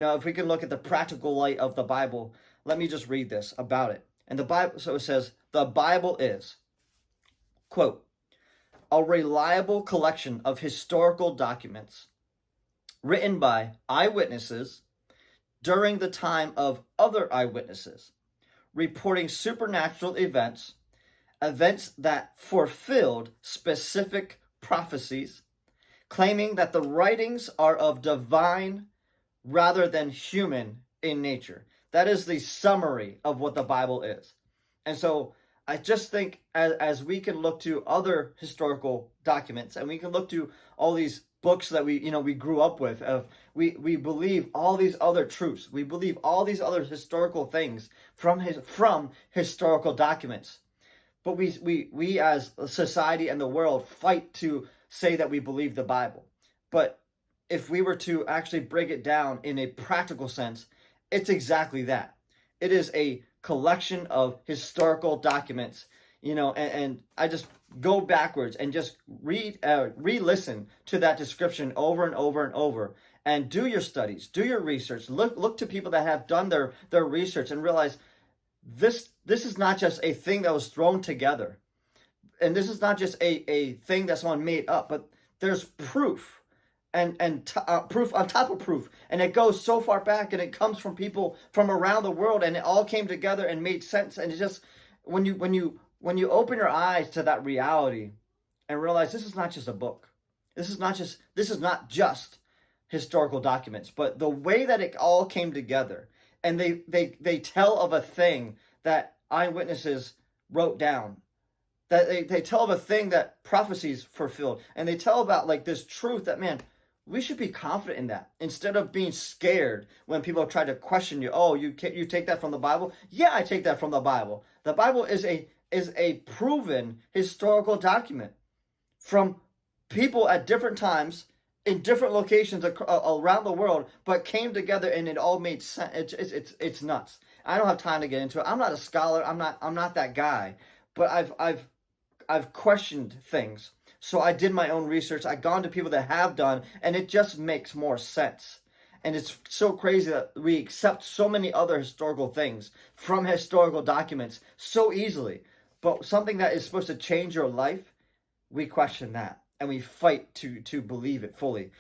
Now, if we can look at the practical light of the Bible, let me just read this about it. And the Bible, so it says, the Bible is, quote, a reliable collection of historical documents written by eyewitnesses during the time of other eyewitnesses, reporting supernatural events, events that fulfilled specific prophecies, claiming that the writings are of divine rather than human in nature. That is the summary of what the Bible is. And so I just think as we can look to other historical documents, and we can look to all these books that we grew up with, of we believe all these other truths. We believe all these other historical things from historical documents. But we as a society and the world fight to say that we believe the Bible. But if we were to actually break it down in a practical sense, it's exactly that. It is a collection of historical documents, and I just go backwards and just re-listen to that description over and over and over, and do your studies, do your research, look to people that have done their research and realize this is not just a thing that was thrown together, and this is not just a thing that someone made up, but there's proof and proof on top of proof, and it goes so far back, and it comes from people from around the world, and it all came together and made sense. And it just, when you open your eyes to that reality and realize this is not just a book, this is not just historical documents, but the way that it all came together, and they tell of a thing that eyewitnesses wrote down, that they tell of a thing that prophecies fulfilled, and they tell about like this truth that, man, we should be confident in that instead of being scared when people try to question you. Oh, you take that from the Bible? Yeah, I take that from the Bible. The Bible is a proven historical document from people at different times in different locations around the world, but came together and it all made sense. It's nuts. I don't have time to get into it. I'm not a scholar. I'm not that guy. But I've questioned things. So I did my own research. I've gone to people that have done, and it just makes more sense. And it's so crazy that we accept so many other historical things from historical documents so easily. But something that is supposed to change your life, we question that. And we fight to believe it fully.